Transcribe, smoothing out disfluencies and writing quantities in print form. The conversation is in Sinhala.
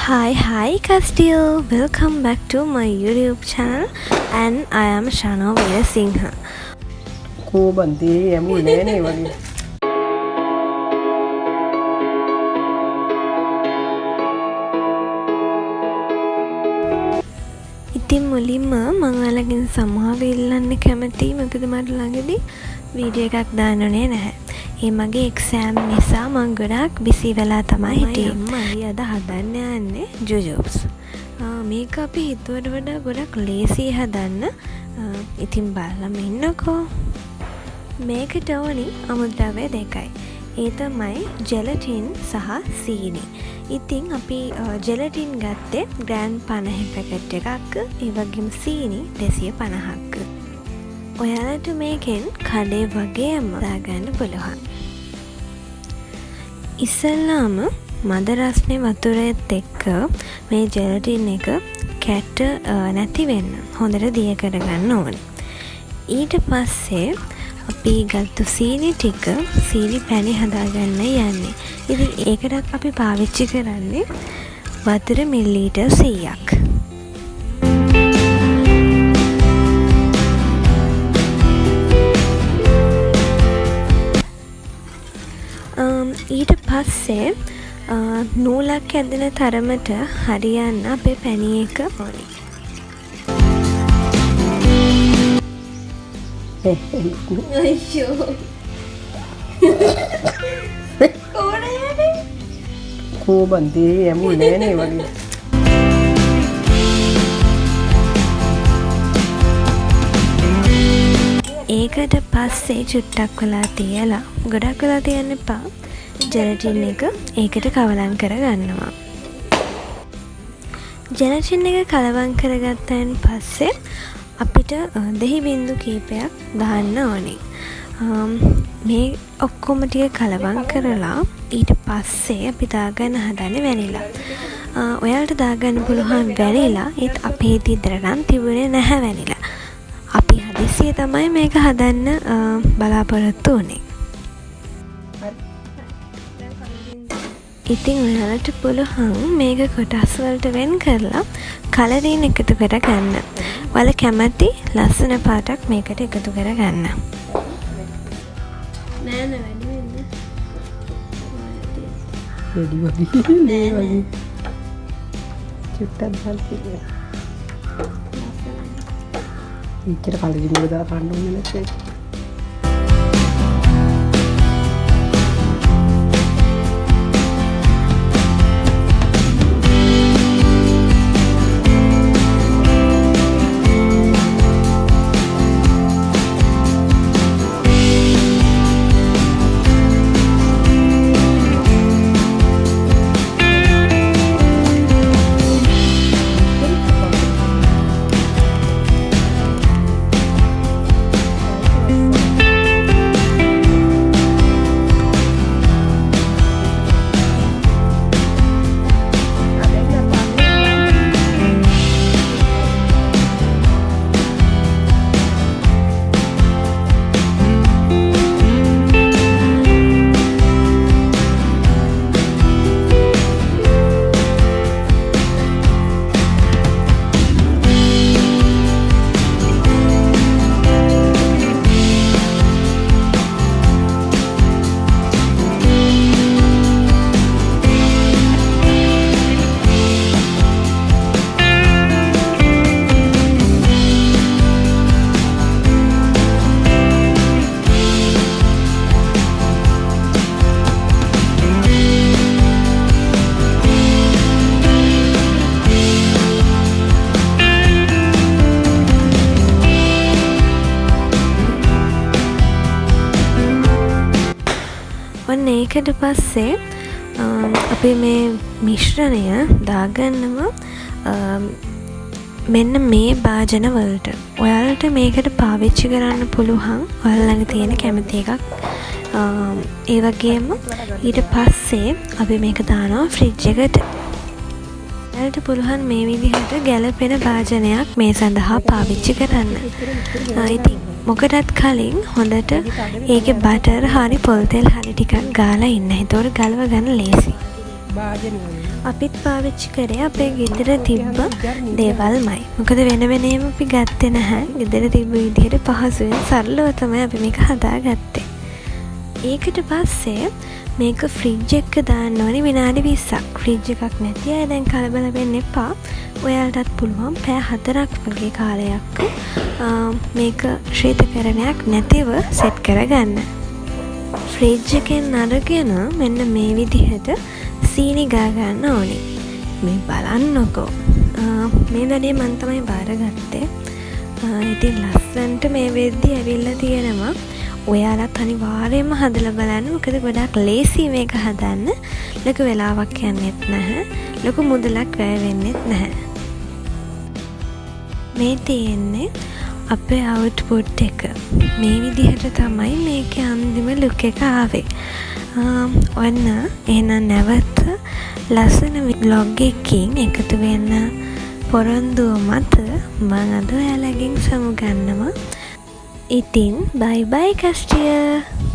Hi Castillo, welcome back to my YouTube channel and I am Shanu weerasinghe. කෝබන්තේ යමුනේ නෑනේ වගේ. ඉතින් මුලින්ම මම ඔයාලගෙන් සමාව ඉල්ලන්න කැමතියි මොකද මට ළඟදී වීඩියෝ එකක් දාන්නුනේ නැහැ. ඒ මගේ එක්සෑම් නිසා මම ගොඩාක් බිසි වෙලා තමයි හිටියේ. මම අද හදන්න යන්නේ jujubs. මේක අපි හිතුවට වඩා ගොඩක් ලේසි හදන්න. ඉතින් බලන්න ඉන්නකෝ. මේකට ඕනි අමුද්‍රව්‍ය දෙකයි. ඒ තමයි ජෙලටින් සහ සීනි. ඉතින් අපි ජෙලටින් ගත්තේ ග්‍රෑම් 50 පැකට් එකක්. ඒ වගේම සීනි 250ක්. ඔයාලට මේකෙන් කඩේ වගේම දාගන්න පුළුවන්. ඉස්සෙල්ලාම මද රස්නේ වතුරේත් එක්ක මේ ජෙලටින් එක කැට නැති වෙන්න හොඳට දිය කරගන්න ඕනේ. ඊට පස්සේ අපි ගත්තු සීනි ටික සීනි පැණි හදාගන්න යන්නේ. ඉතින් ඒකටත් අපි පාවිච්චි කරන්නේ වතුර මිලිලීටර් 100ක්. ඊට පස්සේ නූලක් ඇදෙන තරමට හරියන්න අපේ පැණි එක ඕනි. අයියෝ කොහොමද කෝබන්තේ යමුනේ නෑනේ වගේ. ඒකට පස්සේ චුට්ටක් වෙලා තියලා ගොඩක් වෙලා තියන්න එපා. ජෙලටින් එක ඒකට කවලම් කරගන්නවා. ජෙලටින් එක කලවම් කරගත්තයින් පස්සේ අපිට දෙහි බින්දු කීපයක් දාන්න ඕනේ. මේ ඔක්කොම ටික කලවම් කරලා ඊට පස්සේ අපි දාගන්න හදන්නේ වැනිලා. ඔයාලට දාගන්න පුළුවන් වැනිලා. ඒත් අපේ ඉදිරියට තිබුණේ නැහැ වැනිලා. අපි හදිස්සියේ තමයි මේක හදන්න බලාපොරොත්තු වුණේ. ඉතින් ඔයාලට පුළුවන් මේක කොටස් වලට වෙන් කරලා කලරින් එකතු කරගන්න. ඔයාලා කැමති ලස්සන පාටක් මේකට එකතු කරගන්න. නෑ නෑ වැඩි වෙන්න. වැඩි වගේ නෑ වගේ. චුට්ටක් දාලා ඉච්චර කලරින් වල දා ගන්න ඕනේ නැත්නම් ඔන්න ඒකට පස්සේ අපි මේ මිශ්‍රණය දාගන්නවා මෙන්න මේ භාජන වලට. ඔයාලට මේකට පාවිච්චි කරන්න පුළුවන් ඔයාලා ළඟ තියෙන කැමති එකක්. ඒ වගේම ඊට පස්සේ අපි මේක දානවා ෆ්‍රිජ් එකට. ඔයාලට පුළුවන් මේ විදිහට ගැලපෙන භාජනයක් මේ සඳහා පාවිච්චි කරන්න. ඉතින් මොකටත් කලින් හොඳට ඒකේ බටර් හරි පොල් තෙල් හරි ටිකක් ගාලා ඉන්න. ඒතකොට ගලව ගන්න ලේසි. අපිත් පාවිච්චි කරේ අපේ ගෙදර තිබ්බ දේවල්මයි. මොකද වෙන වෙනම අපි ගත්තේ නැහැ. ගෙදර තිබ්බ විදිහට පහසුවෙන් සරලව තමයි අපි මේක හදාගත්තේ. ඒකට පස්සේ මේක ෆ්‍රිජ් එක දාන්න ඕනේ විනාඩි 20ක්. ෆ්‍රිජ් එකක් නැති අය දැන් කලබල වෙන්න එපා. ඔයාලටත් පුළුවන් පැය 4ක් වගේ කාලයක් මේක ශීතකරණයක් නැතිව සෙට් කරගන්න. ෆ්‍රිජ් එකෙන් අරගෙන මෙන්න මේ විදිහට සීනි ගා ගන්න ඕනේ. මේ බලන්නකෝ. මේ වැඩේ මම තමයි බාරගත්තේ. ඉතින් ලස්සන්ට මේ වෙද්දි ඇවිල්ලා තියෙනවා. ඔයාලත් අනිවාර්යයෙන්ම හදලා බලන්න. මොකද ගොඩක් ලේසි මේක හදන්න. ලොකු වෙලාවක් යන්නෙත් නැහැ. ලොකු මුදලක් වැය වෙන්නෙත් නැහැ. මේ තියෙන්නේ අපේ අවුට්පුට් එක. මේ විදිහට තමයි මේකේ අන්තිම ලුක් එක ආවේ. ඔන්න එහෙනම් නැවත ලස්සන vlog එකකින් එකතු වෙන්න පොරොන්දුව මත මම අද ඔයාලගෙන් සමුගන්නවා. ඉතින් බයි බයි කස්ටිය.